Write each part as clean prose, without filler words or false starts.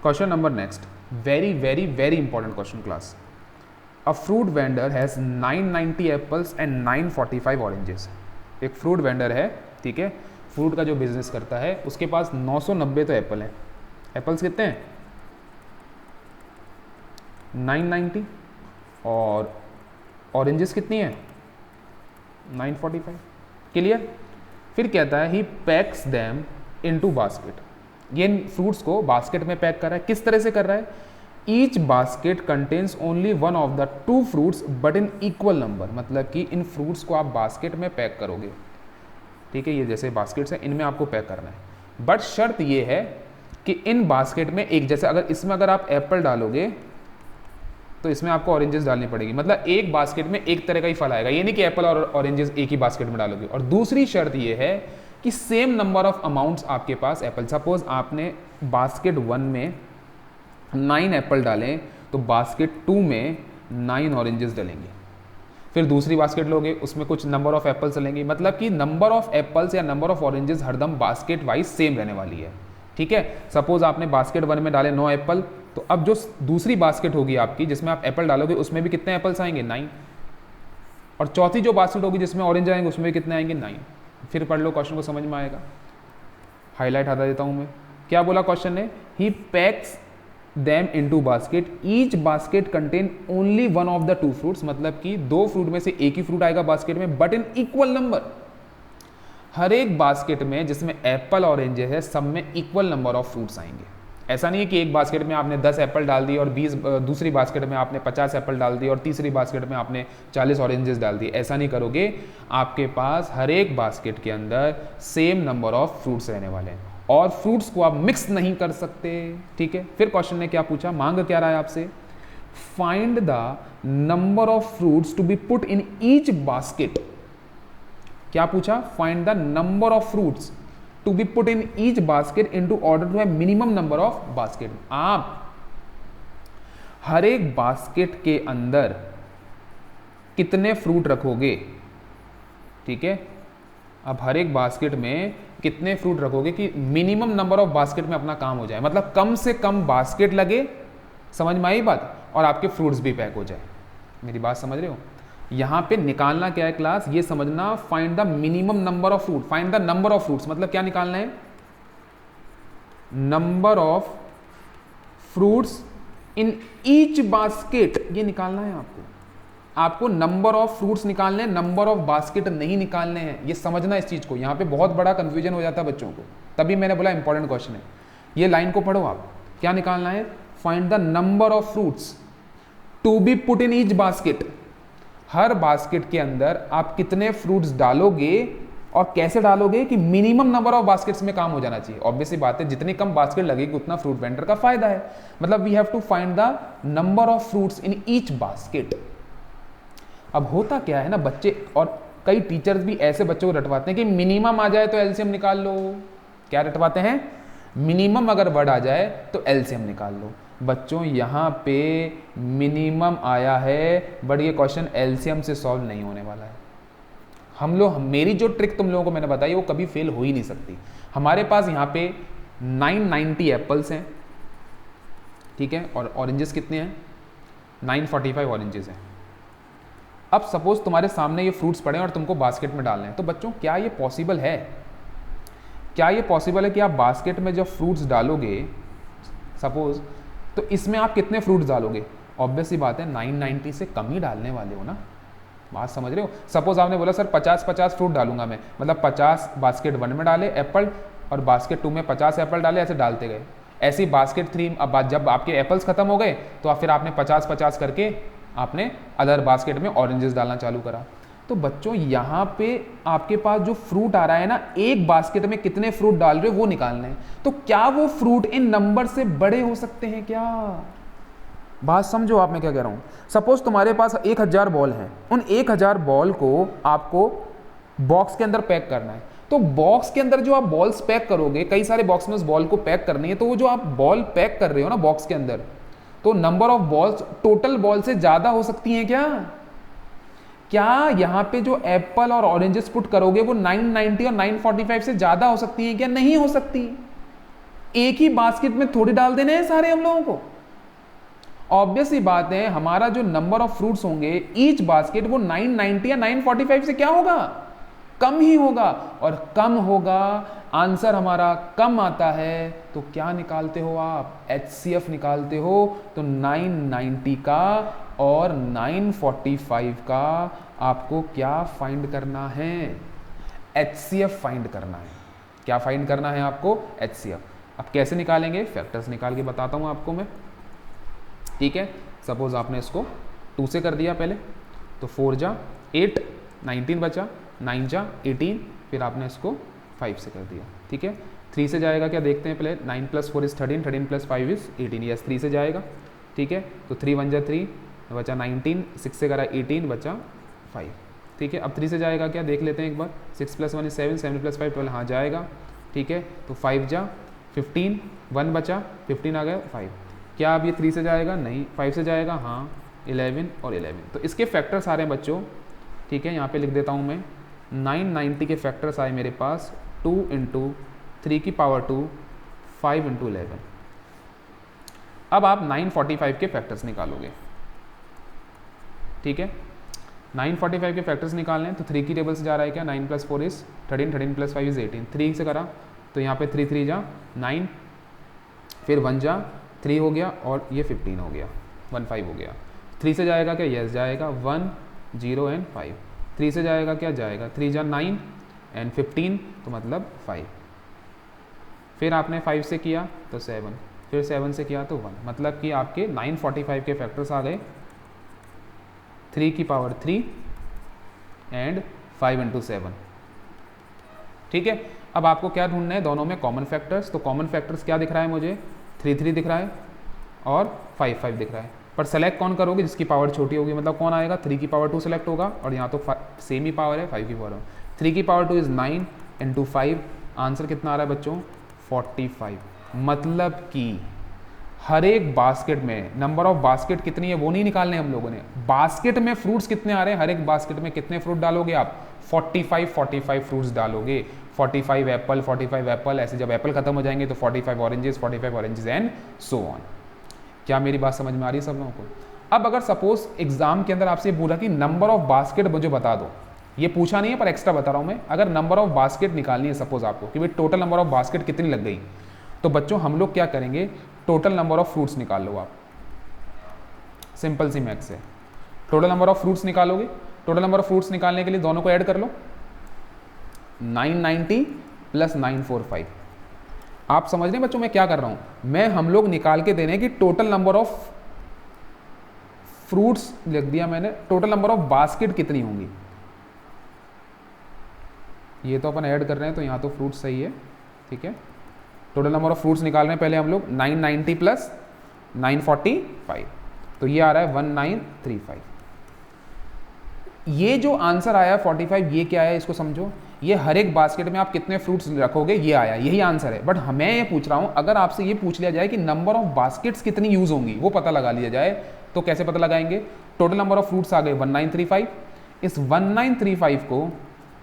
Question number next, very very very important question class. A fruit vendor has 990 apples and 945 oranges. एक fruit vendor है, ठीक है, fruit का जो business करता है, उसके पास 990 तो एप्पल हैं। एप्पल्स कितने हैं? 990। और ऑरेंजेस कितनी हैं? 945। क्लियर? फिर कहता है ही पैक्स दैम इनटू बास्केट। ये इन फ्रूट्स को बास्केट में पैक कर रहा है। किस तरह से कर रहा है? Each basket contains only one of the two fruits but in equal number. मतलब कि इन फ्रूट्स को आप बास्केट में पैक करोगे, ठीक है, ये जैसे बास्केट्स हैं, इनमें आपको पैक करना है। बट शर्त ये है कि इन बास्केट में एक जैसे, अगर इसमें अगर आप एप्पल डालोगे तो इसमें आपको ऑरेंजेस डालनी पड़ेगी। मतलब एक बास्केट में एक तरह का ही फल आएगा, ये नहीं कि एप्पल और ऑरेंजेस एक ही बास्केट में डालोगे। और दूसरी शर्त ये है कि सेम नंबर ऑफ अमाउंट्स आपके पास एप्पल, सपोज आपने बास्केट 1 में 9 एप्पल डालें तो बास्केट 2 में 9 ऑरेंजेस डलेंगे। फिर दूसरी बास्केट लोगे, उसमें कुछ नंबर ऑफ एप्पल्स डलेंगे। मतलब कि नंबर ऑफ एप्पल्स या नंबर ऑफ ऑरेंजेस हरदम बास्केट वाइज सेम रहने वाली है, ठीक है। सपोज आपने बास्केट 1 में डाले 9 एप्पल, तो अब जो दूसरी बास्केट होगी आपकी जिसमें आप एप्पल डालोगे, उसमें भी कितने एप्पल्स आएंगे? 9। और चौथी जो बास्केट होगी जिसमें ऑरेंज आएंगे, उसमें भी कितने आएंगे? 9। फिर पढ़ लो, क्वेश्चन को समझ में आएगा। हाईलाइट हटा देता हूं मैं। क्या बोला क्वेश्चन ने? He packs them into basket, each basket contain only one of the two fruits. मतलब कि 2 फ्रूट में से एक ही फ्रूट आएगा बास्केट में, बट इन इक्वल नंबर। हर एक बास्केट में जिसमें एप्पल ऑरेंजेस है, सब में इक्वल नंबर ऑफ फ्रूट्स आएंगे। ऐसा नहीं है कि एक बास्केट में आपने 10 एप्पल डाल दिए और 20, दूसरी बास्केट में आपने 50 एप्पल डाल दिए और तीसरी बास्केट में आपने 40 ऑरेंजेस डाल दिए। ऐसा नहीं करोगे, आपके पास हर एक बास्केट के अंदर सेम नंबर ऑफ फ्रूट्स रहने वाले हैं और फ्रूट्स को आप मिक्स नहीं कर सकते, ठीक है। फिर क्वेश्चन ने क्या पूछा, मांग क्या रहा है आपसे? Find the number of fruits to be put in each basket. क्या पूछा? Find the number of fruits to be put in each basket into order to have minimum number of basket. आप हर एक बास्केट के अंदर कितने fruit रखोगे, ठीक है। अब हर एक बास्केट में कितने फ्रूट रखोगे कि मिनिमम नंबर ऑफ बास्केट में अपना काम हो जाए, मतलब कम से कम बास्केट लगे, समझ में आई बात, और आपके फ्रूट्स भी पैक हो जाए। मेरी बात समझ रहे हो? यहां पे निकालना क्या है क्लास, ये समझना, find the minimum number of fruit. Find the number of fruits मतलब क्या निकालना है? Number of fruits in each basket, ये निकालना है आपको। आपको नंबर ऑफ फ्रूट्स निकालने हैं, नंबर ऑफ बास्केट नहीं निकालने हैं। ये समझना इस चीज को, यहां पे बहुत बड़ा कंफ्यूजन हो जाता है बच्चों को, तभी मैंने बोला इंपॉर्टेंट क्वेश्चन है। ये लाइन को पढ़ो आप, क्या निकालना है? Find the number of fruits to be put in each basket. हर बास्केट के अंदर आप कितने फ्रूट्स डालोगे और कैसे डालोगे कि मिनिमम नंबर ऑफ बास्केट्स में काम हो जाना चाहिए। ऑब्वियसली बात है, जितनी कम बास्केट लगेगी उतना फ्रूट वेंडर का फायदा है। मतलब we have to find the number of fruits in each basket. अब होता क्या है ना, बच्चे और कई टीचर्स भी ऐसे बच्चों को रटवाते हैं कि मिनिमम आ जाए तो एलसीएम निकाल लो। क्या रटवाते हैं? मिनिमम अगर वर्ड आ जाए तो एलसीएम निकाल लो। बच्चों यहाँ पे मिनिमम आया है, बट ये क्वेश्चन एलसीएम से सॉल्व नहीं होने वाला है। मेरी जो ट्रिक तुम लोगों को मैंने बताई वो कभी फेल हो ही नहीं सकती। हमारे पास यहाँ पे 990 एप्पल्स हैं, ठीक है, और ऑरेंजेस कितने हैं? 945 ऑरेंजेस हैं। अब सपोज तुम्हारे सामने ये फ्रूट्स पड़े और तुमको बास्केट में डालने हैं, तो बच्चों क्या ये पॉसिबल है? क्या ये पॉसिबल है कि आप बास्केट में जब फ्रूट्स डालोगे सपोज, तो इसमें आप कितने फ्रूट्स डालोगे? ऑब्वियस सी बात है 990 से कम ही डालने वाले हो ना। बात समझ रहे हो? सपोज आपने बोला सर 50-50 फ्रूट डालूंगा मैं, मतलब 50 बास्केट 1 में डाले एप्पल और बास्केट 2 में 50 एप्पल डाले, ऐसे डालते गए। ऐसी बास्केट 3, अब जब आपके एप्पल्स खत्म हो गए तो फिर आपने 50-50 करके आपने अदर बास्केट में ऑरेंजेस डालना चालू करा। तो बच्चों यहाँ पे आपके पास जो फ्रूट आ रहा है ना, एक बास्केट में कितने फ्रूट डाल रहे हो वो निकालना है। तो क्या वो फ्रूट इन नंबर से बड़े हो सकते हैं क्या? बात समझो आप, मैं क्या कह रहा हूं। सपोज तुम्हारे पास 1000 बॉल हैं, उन 1000 बॉल को आपको बॉक्स के अंदर पैक करना है। तो बॉक्स के अंदर जो आप बॉल्स पैक करोगे, कई सारे बॉक्स में उस बॉल को पैक करनी है, तो वो जो आप बॉल पैक कर रहे हो ना बॉक्स के अंदर, तो number of balls total ball से ज्यादा हो सकती हैं क्या? क्या यहां पे जो एप्पल और ऑरेंजेस पुट करोगे वो 990 और 945 से ज्यादा हो सकती हैं क्या? नहीं हो सकती। एक ही बास्केट में थोड़ी डाल देने हैं सारे हम लोगों को। ऑब्वियस ही बात है, हमारा जो नंबर ऑफ फ्रूट्स होंगे ईच बास्केट वो 990 या 945 से क्या होगा, कम ही होगा। और कम होगा, आंसर हमारा कम आता है, तो क्या निकालते हो आप, HCF निकालते हो। तो 990 का और 945 का आपको क्या फाइंड करना है, HCF फाइंड करना है। क्या फाइंड करना है आपको, HCF। अब कैसे निकालेंगे, फैक्टर्स निकाल के बताता हूं आपको मैं, ठीक है। सपोज आपने इसको 2 से कर दिया पहले, तो 4 जा 8, 19 बचा, 9 जा 18, फिर आपने इसको 5 से कर दिया, ठीक है। 3 से जाएगा क्या देखते हैं पहले, 9 + 4 = 13, 13 + 5 = 18, यस 3 से जाएगा, ठीक है। तो 3 × 1 = 3, बचा 19, 6 से करा 18, बचा 5, ठीक है। अब 3 से जाएगा क्या देख लेते हैं एक बार, 6 + 1 = 7, 7 + 5 = 12, हाँ जाएगा, ठीक है। तो 5 जा 15, 1 बचा, 15 आ गया 5, क्या अब ये 3 से जाएगा, नहीं 5 से जाएगा, हाँ 11 और 11। तो इसके फैक्टर्स आ रहे हैं बच्चों, ठीक है, यहाँ पे लिख देता हूँ मैं, 990 के फैक्टर्स आए मेरे पास 2 × 3⁻², 5 × 11। अब आप 945 के फैक्टर्स निकालोगे, ठीक है। 945 के फैक्टर्स निकालने हैं, तो 3 की टेबल से जा रहा है क्या, 9 + 4 = 13, 13 + 5 = 18, 3 से करा तो यहाँ पे 3 3 जा 9, फिर 1 जा 3 हो गया, और ये 15 हो गया, 15 हो गया। 3 से जाएगा क्या, यस जाएगा, 1 0 और 5। 3 से जाएगा क्या, जाएगा, 3 जा 9 और 15, तो मतलब 5। फिर आपने 5 से किया तो 7, फिर 7 से किया तो 1, मतलब कि आपके 945 के फैक्टर्स आ गए 3⁻³ एंड 5 × 7, ठीक है। अब आपको क्या ढूंढना है, दोनों में कॉमन फैक्टर्स। तो कॉमन फैक्टर्स क्या दिख रहा है मुझे, 3 3 दिख रहा है और 5 5 दिख रहा है, पर सेलेक्ट कौन करोगे, जिसकी पावर छोटी होगी, मतलब कौन आएगा, 3⁻² सेलेक्ट होगा, और यहाँ तो सेम ही पावर है 5 की पावर। 3⁻² = 9 × 5, आंसर कितना आ रहा है बच्चों, 45। मतलब कि हर एक बास्केट में नंबर ऑफ बास्केट कितनी है वो नहीं निकालने हम लोगों ने, बास्केट में फ्रूट्स कितने आ रहे हैं, हर एक बास्केट में कितने फ्रूट डालोगे आप, 45 फ्रूट्स डालोगे, 45 एप्पल, 45 एप्पल, ऐसे जब एप्पल खत्म हो जाएंगे तो 45 ऑरेंजेस एंड सो ऑन। क्या मेरी बात समझ में आ रही है सब लोगों को। अब अगर सपोज एग्जाम के अंदर आपसे पूछा कि नंबर ऑफ बास्केट मुझे बता दो, ये पूछा नहीं है पर एक्स्ट्रा बता रहा हूं मैं, अगर नंबर ऑफ बास्केट निकालनी है सपोज आपको कि भाई टोटल नंबर ऑफ बास्केट कितनी लग गई, तो बच्चों हम लोग क्या करेंगे, टोटल नंबर ऑफ फ्रूट्स निकाल लो आप, सिंपल सी मैथ्स है। टोटल नंबर ऑफ फ्रूट्स निकालोगे, टोटल नंबर ऑफ फ्रूट्स निकालने के लिए दोनों को ऐड कर लो, 990 + 945। आप समझ रहे हैं बच्चों मैं क्या कर रहा हूं, मैं हम लोग निकाल के दे रहे हैं कि टोटल नंबर ऑफ फ्रूट्स लिख दिया मैंने, टोटल नंबर ऑफ बास्केट कितनी होंगी, ये तो अपन ऐड कर रहे हैं तो यहां तो फ्रूट्स सही है, ठीक है। टोटल नंबर ऑफ फ्रूट्स निकाल रहे हैं पहले हम लोग, 990 + 945, तो ये आ रहा है 1935। ये जो आंसर आया 45, ये क्या है इसको समझो, ये हर एक बास्केट में आप कितने फ्रूट्स रखोगे ये आया, यही आंसर है। बट मैं ये पूछ रहा हूं, अगर आपसे ये पूछ लिया जाए कि नंबर ऑफ बास्केट्स कितनी यूज होंगी वो पता लगा लिया जाए, तो कैसे पता लगाएंगे, टोटल नंबर ऑफ फ्रूट्स आ गए 1935, इस 1935 को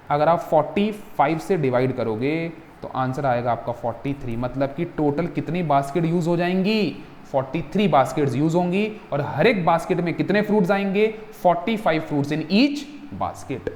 अगर आप 45 से डिवाइड करोगे तो आंसर आएगा आपका 43, मतलब कि टोटल कितनी बास्केट यूज हो जाएंगी, 43 बास्केट्स यूज होंगी, और हर एक बास्केट में कितने फ्रूट्स आएंगे, 45 फ्रूट्स इन ईच बास्केट।